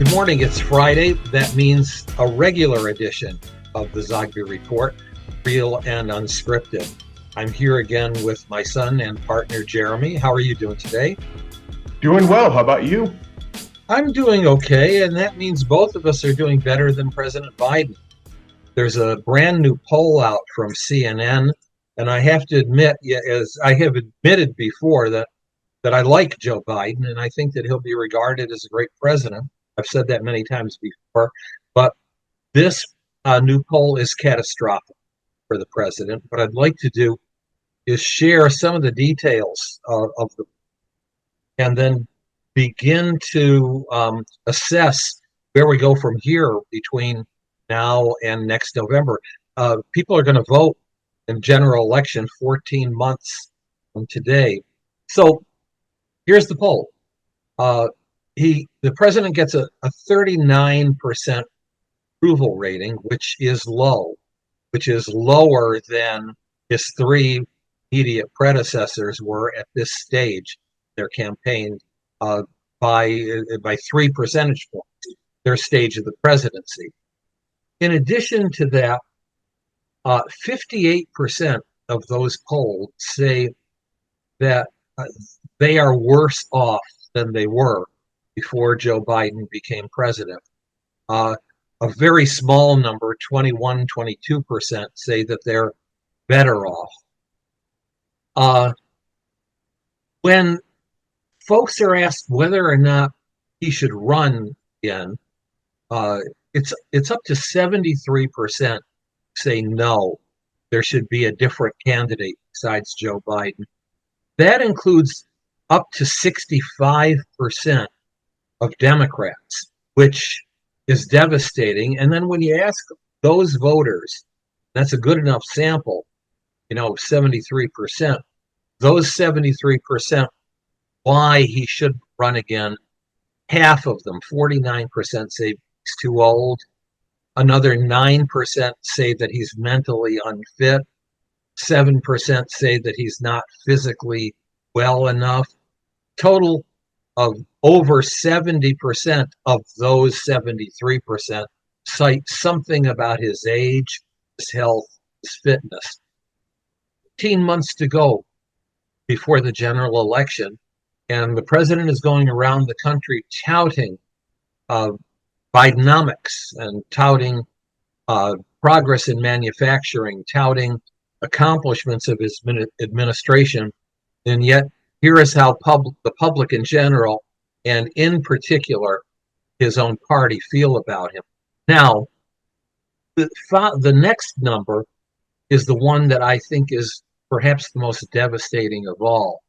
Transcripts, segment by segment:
Good morning. It's Friday. That means a regular edition of the Zogby Report, real and unscripted. I'm here again with my son and partner, Jeremy. How are you doing today? Doing well. How about you? I'm doing okay, and that means both of us are doing better than President Biden. There's a brand new poll out from CNN, and I have to admit, as I have admitted before, that I like Joe Biden, and I think that he'll be regarded as a great president. I've said that many times before, but this new poll is catastrophic for the president. What I'd like to do is share some of the details of the, and then begin to assess where we go from here between now and next November. People are going to vote in general election 14 months from today. So here's the poll. The president gets a 39% approval rating, which is low, which is lower than his three immediate predecessors were at this stage their campaign by 3 percentage points, their stage of the presidency. In addition to that, 58% of those polled say that they are worse off than they were before Joe Biden became president. A very small number, 22%, say that they're better off. When folks are asked whether or not he should run again, it's up to 73% say no, there should be a different candidate besides Joe Biden. That includes up to 65% of Democrats, which is devastating. And then when you ask those voters, that's a good enough sample, 73%, those 73%, why he should run again, half of them, 49%, say he's too old. Another 9% say that he's mentally unfit. 7% say that he's not physically well enough. Total of over 70% of those 73% cite something about his age, his health, his fitness. 18 months to go before the general election, and the president is going around the country touting Bidenomics and touting progress in manufacturing, touting accomplishments of his administration, and yet here is how the public in general, and in particular, his own party feel about him. Now, the next number is the one that I think is perhaps the most devastating of all.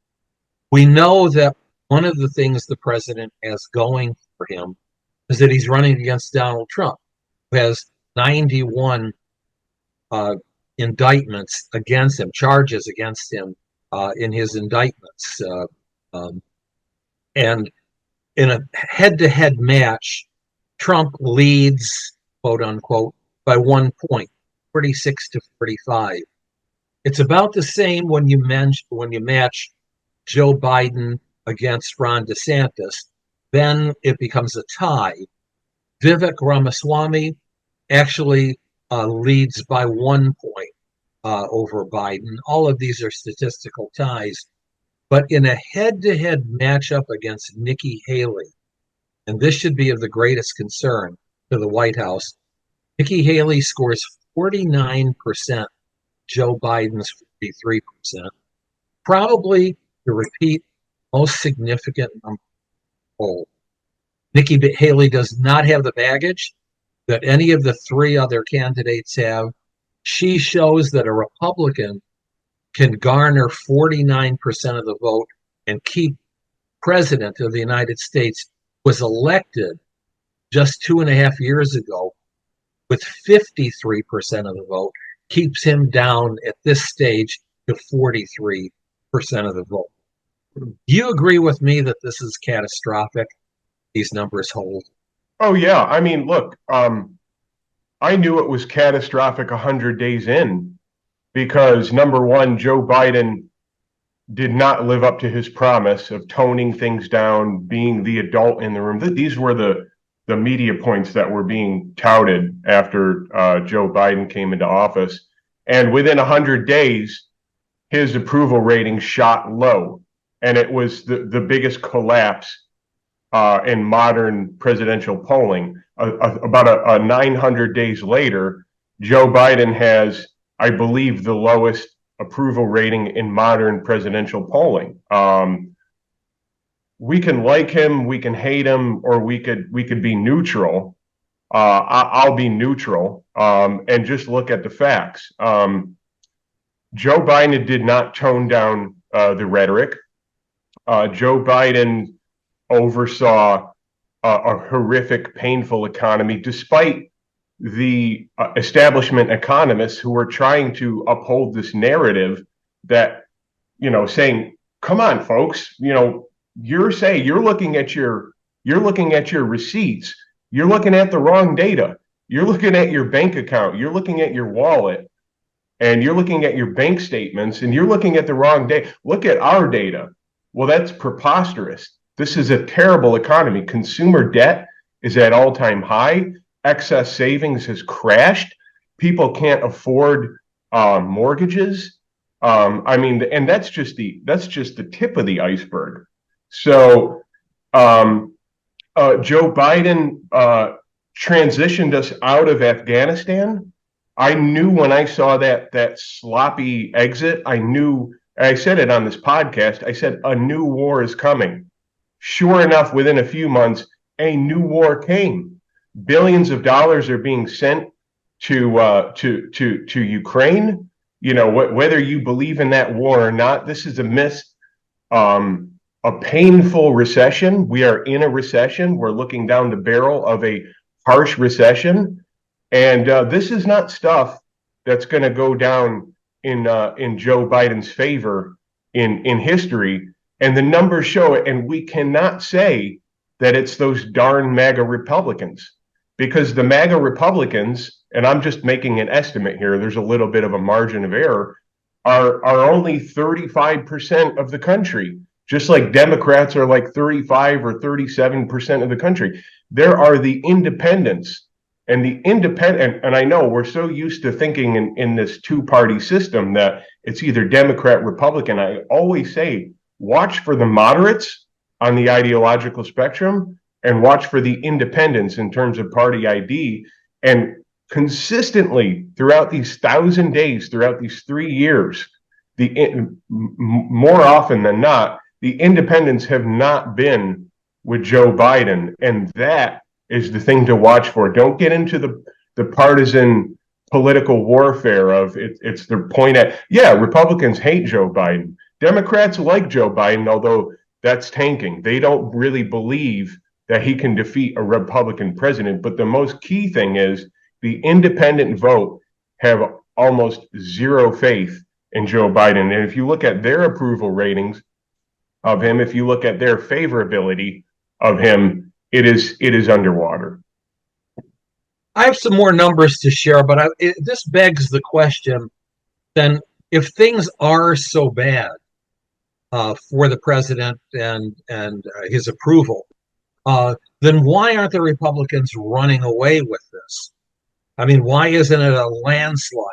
We know that one of the things the president has going for him is that he's running against Donald Trump, who has 91 indictments against him, charges against him in his indictments. And in a head-to-head match, Trump leads, quote unquote, by 1 point, 46 to 45. It's about the same when you match Joe Biden against Ron DeSantis. Then it becomes a tie. Vivek Ramaswamy actually leads by 1 point over Biden. All of these are statistical ties. But in a head-to-head matchup against Nikki Haley, and this should be of the greatest concern to the White House, Nikki Haley scores 49%, Joe Biden's 53%. Probably the repeat most significant number poll. Nikki Haley does not have the baggage that any of the three other candidates have. She shows that a Republican can garner 49% of the vote and keep president of the United States, was elected just 2.5 years ago with 53% of the vote, keeps him down at this stage to 43% of the vote. Do you agree with me that this is catastrophic? These numbers hold. Oh, yeah. I mean, look, I knew it was catastrophic 100 days in because, number one, Joe Biden did not live up to his promise of toning things down, being the adult in the room. These were the the media points that were being touted after Joe Biden came into office. And within 100 days, his approval rating shot low. And it was the biggest collapse in modern presidential polling. About 900 days later, Joe Biden has, I believe, the lowest approval rating in modern presidential polling. We can like him, we can hate him, or we could be neutral. I'll be neutral and just look at the facts. Joe Biden did not tone down the rhetoric. Joe Biden oversaw a horrific, painful economy, despite the establishment economists who were trying to uphold this narrative that, saying, "Come on, folks, you're looking at your receipts, you're looking at the wrong data, you're looking at your bank account, you're looking at your wallet, and you're looking at your bank statements, and you're looking at the wrong data. Look at our data." Well, that's preposterous. This is a terrible economy. Consumer debt is at all-time high. Excess savings has crashed. People can't afford mortgages. And that's just the tip of the iceberg. So Joe Biden transitioned us out of Afghanistan. I knew when I saw that sloppy exit, I said it on this podcast, I said a new war is coming. Sure enough, within a few months, a new war came. Billions of dollars are being sent to Ukraine. Whether you believe in that war or not, this is a painful recession. We are in a recession. We're looking down the barrel of a harsh recession. And this is not stuff that's going to go down in Joe Biden's favor in history. And the numbers show it. And we cannot say that it's those darn MAGA Republicans, because the MAGA Republicans, and I'm just making an estimate here, there's a little bit of a margin of error, are only 35% of the country, just like Democrats are like 35 or 37% of the country. There are the independents. And and I know we're so used to thinking in this two-party system that it's either Democrat, Republican. I always say, watch for the moderates on the ideological spectrum and watch for the independents in terms of party ID. And consistently throughout these 1,000 days, throughout these 3 years, more often than not, the independents have not been with Joe Biden. And that is the thing to watch for. Don't get into the partisan political warfare of it's their point at, yeah, Republicans hate Joe Biden. Democrats like Joe Biden, although that's tanking. They don't really believe that he can defeat a Republican president. But the most key thing is the independent vote have almost zero faith in Joe Biden. And if you look at their approval ratings of him, if you look at their favorability of him, it is underwater. I have some more numbers to share, but this begs the question, then, if things are so bad for the president and his approval, then why aren't the Republicans running away with this? I mean, why isn't it a landslide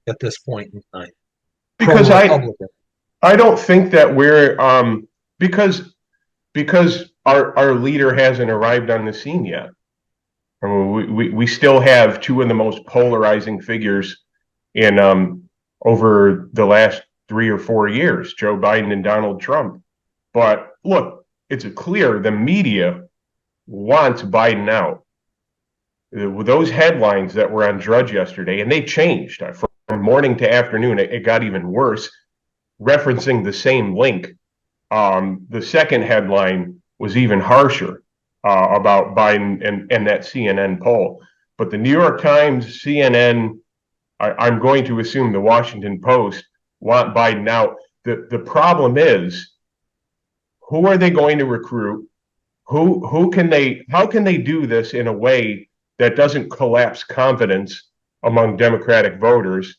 at this point in time? Because I don't think that we're because our leader hasn't arrived on the scene yet. I mean, we still have two of the most polarizing figures in over the last 3 or 4 years, Joe Biden and Donald Trump. But look, it's clear the media wants Biden out. Those headlines that were on Drudge yesterday, and they changed from morning to afternoon, it got even worse, referencing the same link. The second headline was even harsher about Biden and that CNN poll. But the New York Times, CNN, I'm going to assume the Washington Post want Biden out. The problem is, who are they going to recruit? How can they do this in a way that doesn't collapse confidence among Democratic voters?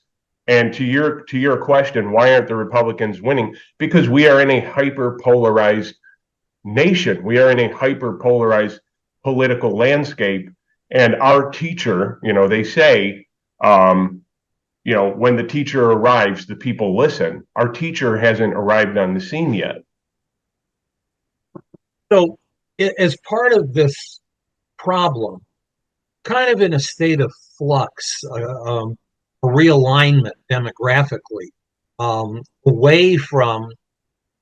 And to your question, why aren't the Republicans winning? Because we are in a hyper polarized nation. We are in a hyper polarized political landscape. And our teacher, they say, when the teacher arrives, the people listen. Our teacher hasn't arrived on the scene yet. So, as part of this problem, kind of in a state of flux, a realignment demographically, away from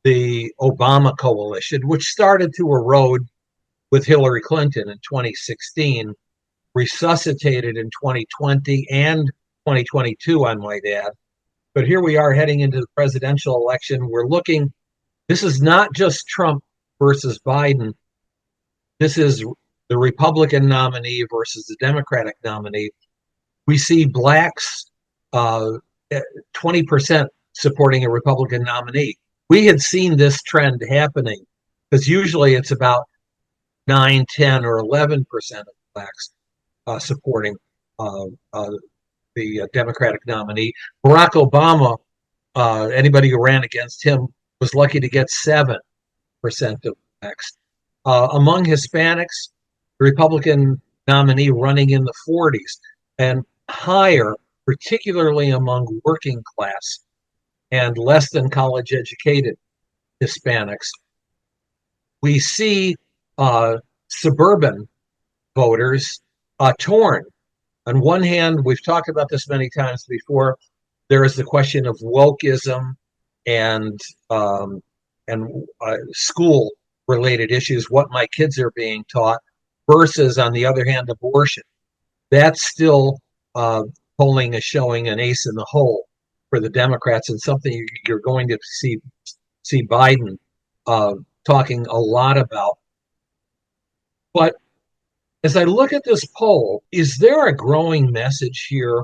the Obama coalition, which started to erode with Hillary Clinton in 2016, resuscitated in 2020 and 2022, I might add. But here we are heading into the presidential election. This is not just Trump versus Biden. This is the Republican nominee versus the Democratic nominee. We see blacks 20% supporting a Republican nominee. We had seen this trend happening because usually it's about 9, 10, or 11% of blacks supporting the Democratic nominee. Barack Obama, anybody who ran against him was lucky to get 7% of blacks. Among Hispanics, the Republican nominee running in the 40s and higher, particularly among working class and less than college educated Hispanics. We see suburban voters torn. On one hand, we've talked about this many times before, there is the question of wokeism and school related issues, what my kids are being taught, versus, on the other hand, abortion. That's still polling is showing an ace in the hole for the Democrats, and something you're going to see Biden talking a lot about. But as I look at this poll, is there a growing message here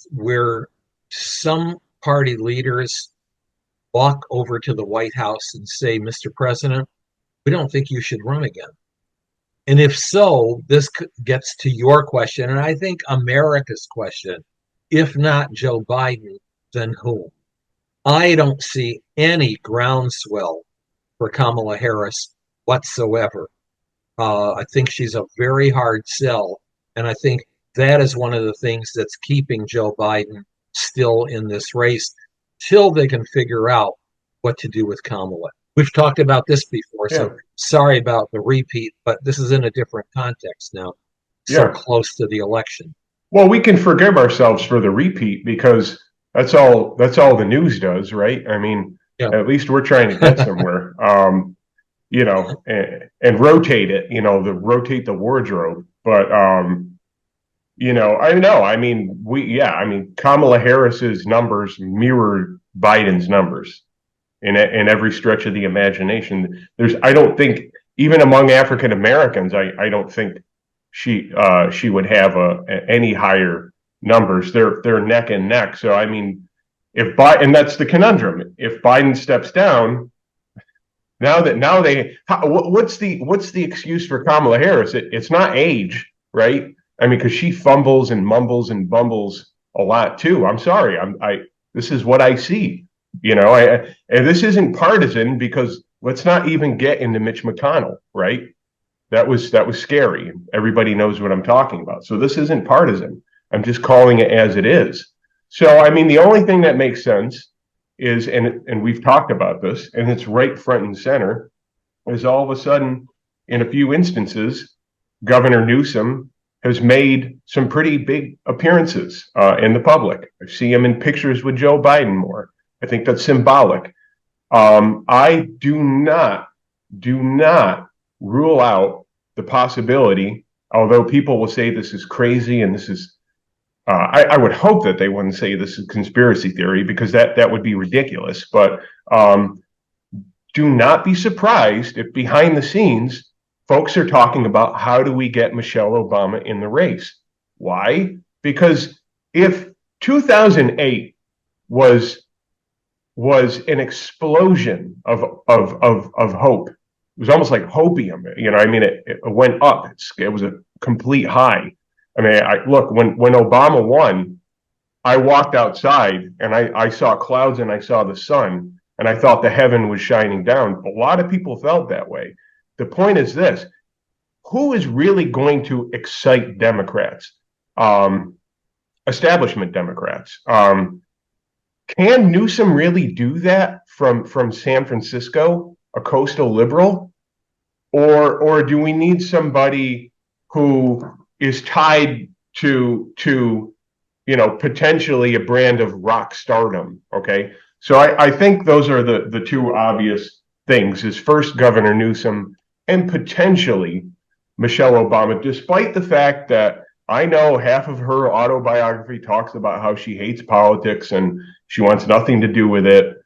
where some party leaders walk over to the White House and say, Mr. President, we don't think you should run again? And if so, this gets to your question, and I think America's question. If not Joe Biden, then who? I don't see any groundswell for Kamala Harris whatsoever. I think she's a very hard sell, and I think that is one of the things that's keeping Joe Biden still in this race till they can figure out what to do with Kamala. We've talked about this before, so sorry about the repeat, but this is in a different context now, so close to the election. Well, we can forgive ourselves for the repeat because that's all the news does, right? I mean, at least we're trying to get somewhere, and rotate it, rotate the wardrobe. But, Kamala Harris's numbers mirror Biden's numbers in every stretch of the imagination. I don't think, even among African Americans, I don't think she would have any higher numbers. They're neck and neck. So I mean, and that's the conundrum. If Biden steps down, what's the excuse for Kamala Harris? It's not age, right? I mean, because she fumbles and mumbles and bumbles a lot too. I'm sorry. This is what I see. And this isn't partisan, because let's not even get into Mitch McConnell, right? That was scary. Everybody knows what I'm talking about. So this isn't partisan. I'm just calling it as it is. So, I mean, the only thing that makes sense is, and we've talked about this, and it's right front and center, is all of a sudden, in a few instances, Governor Newsom has made some pretty big appearances in the public. I see him in pictures with Joe Biden more. I think that's symbolic. I do not rule out the possibility, although people will say this is crazy and this is, I would hope that they wouldn't say this is conspiracy theory, because that would be ridiculous. But do not be surprised if behind the scenes, folks are talking about how do we get Michelle Obama in the race. Why? Because if 2008 was an explosion of hope, it was almost like hopium. It went up. It was a complete high. I mean, look, when Obama won, I walked outside and I saw clouds and I saw the sun, and I thought the heaven was shining down. A lot of people felt that way. The point is this: who is really going to excite Democrats, um, establishment Democrats? Can Newsom really do that from San Francisco, a coastal liberal, or do we need somebody who is tied to potentially a brand of rock stardom? Okay, so I think those are the two obvious things: is first Governor Newsom and potentially Michelle Obama, despite the fact that I know half of her autobiography talks about how she hates politics and she wants nothing to do with it.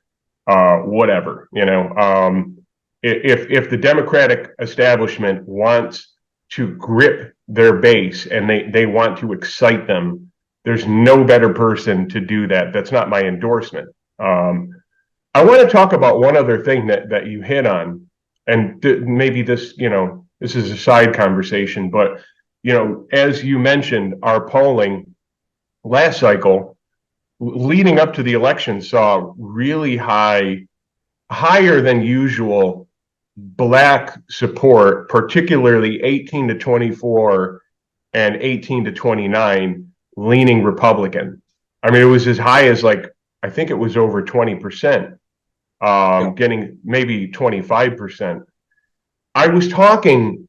Whatever, if the Democratic establishment wants to grip their base and they want to excite them, there's no better person to do that. That's not my endorsement. I want to talk about one other thing that you hit on, and maybe this is a side conversation, but as you mentioned, our polling last cycle leading up to the election saw really higher than usual Black support, particularly 18 to 24 and 18 to 29, leaning Republican. I mean, it was as high as I think it was over 20%, getting maybe 25%. I was talking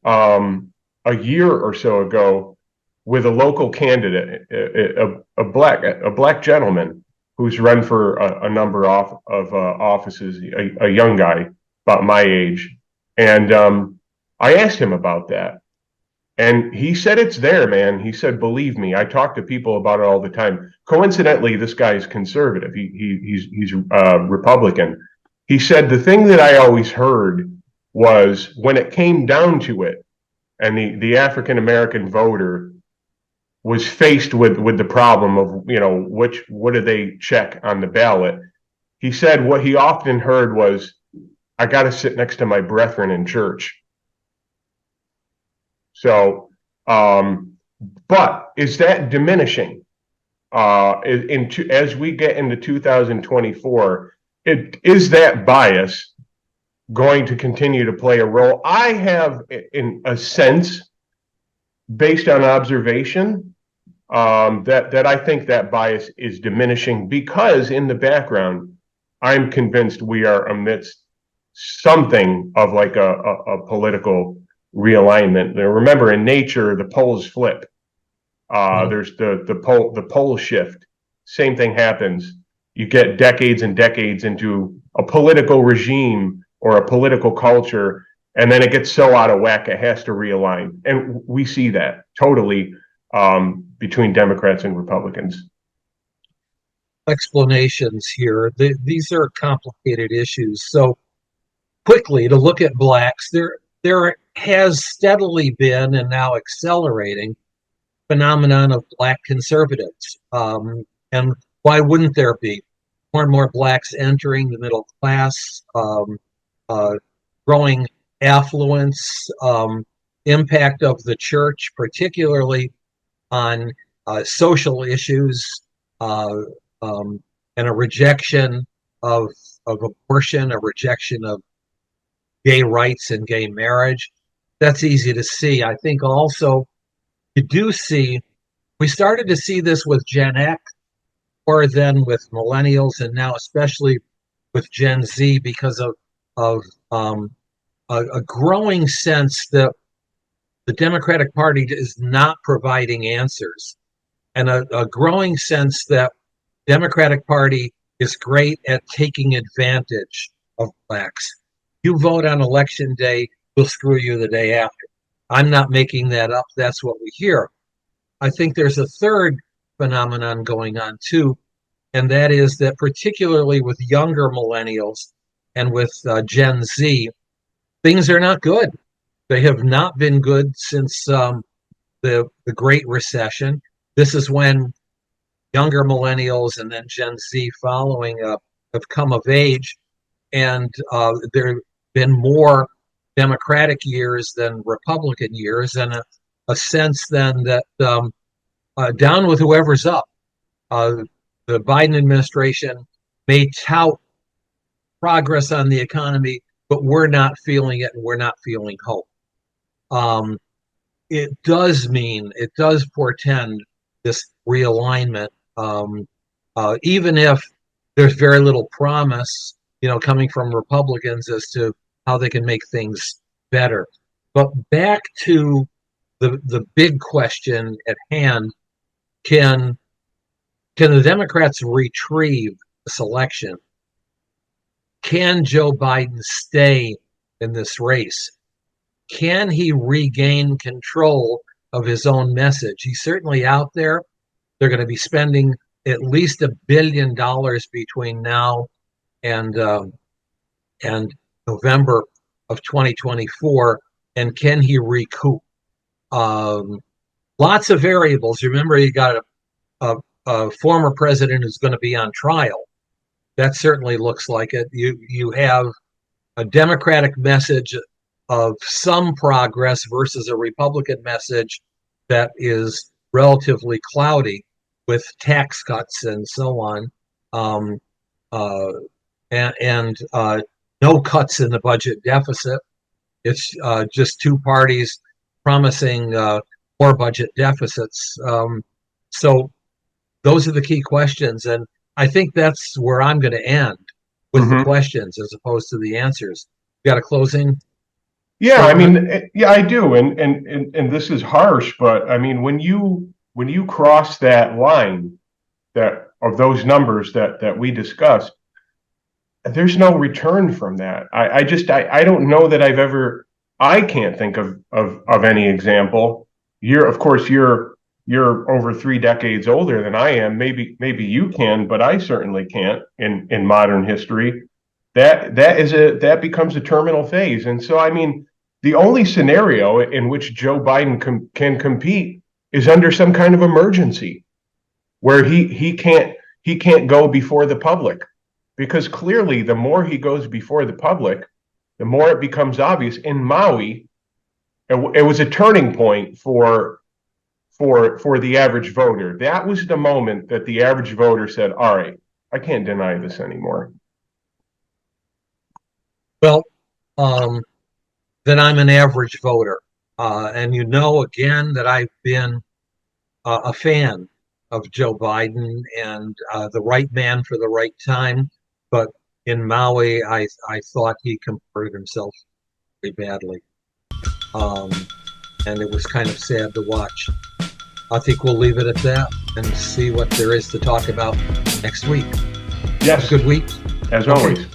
a year or so ago with a local candidate, a black gentleman who's run for a number of offices, a young guy about my age, and I asked him about that, and he said it's there, man. He said, believe me, I talk to people about it all the time. Coincidentally, this guy is conservative. He's Republican. He said the thing that I always heard was when it came down to it, and the African American voter was faced with the problem of what do they check on the ballot. He said what he often heard was, I got to sit next to my brethren in church. So, but is that diminishing? As we get into 2024, is that bias going to continue to play a role? I have, in a sense, based on observation, that I think that bias is diminishing, because in the background, I'm convinced we are amidst something of like a political realignment. Now, remember, in nature, the poles flip. There's the pole shift. Same thing happens. You get decades and decades into a political regime or a political culture, and then it gets so out of whack it has to realign. And we see that totally between Democrats and Republicans. Explanations here. These are complicated issues. So quickly to look at blacks, there has steadily been, and now accelerating, phenomenon of black conservatives. And why wouldn't there be more and more blacks entering the middle class, growing affluence, impact of the church, particularly on social issues, and a rejection of abortion, a rejection of gay rights and gay marriage. That's easy to see. I think also you do see, we started to see this with Gen X, or then with millennials, and now especially with Gen Z, because of a growing sense that the Democratic Party is not providing answers, and a growing sense that Democratic Party is great at taking advantage of blacks. You vote on election day, we'll screw you the day after. I'm not making that up. That's what we hear. I think there's a third phenomenon going on too, and that is that particularly with younger millennials and with Gen Z, things are not good. They have not been good since the Great Recession. This is when younger millennials and then Gen Z following have come of age, and there have been more Democratic years than Republican years, and a sense then that down with whoever's up. The Biden administration may tout progress on the economy, but we're not feeling it, and we're not feeling hope. it does mean, it does portend this realignment, even if there's very little promise, coming from Republicans as to how they can make things better. But back to the big question at hand: can the Democrats retrieve this election? Can Joe Biden stay in this race? Can he regain control of his own message? He's certainly out there. They're going to be spending at least $1 billion between now and November of 2024. And can he recoup? Lots of variables. Remember, you got a former president who's going to be on trial. That certainly looks like it. You have a Democratic message of some progress versus a Republican message that is relatively cloudy with tax cuts and so on, and no cuts in the budget deficit. It's just two parties promising more budget deficits. So those are the key questions, and I think that's where I'm going to end, with the questions as opposed to the answers. You got a closing? Yeah, I mean, yeah, I do, and this is harsh, but I mean, when you cross that line, that of those numbers that we discussed, there's no return from that. I don't know that I can't think of any example. Of course you're over 3 decades older than I am. Maybe you can, but I certainly can't in modern history. That becomes a terminal phase. And so, I mean, the only scenario in which Joe Biden can compete is under some kind of emergency, where he can't go before the public, because clearly the more he goes before the public, the more it becomes obvious. In Maui, it was a turning point for the average voter. That was the moment that the average voter said, all right, I can't deny this anymore. Well, then I'm an average voter. And again, that I've been a fan of Joe Biden and the right man for the right time. But in Maui, I thought he comported himself very badly. And it was kind of sad to watch. I think we'll leave it at that and see what there is to talk about next week. Yes. Have a good week. As always.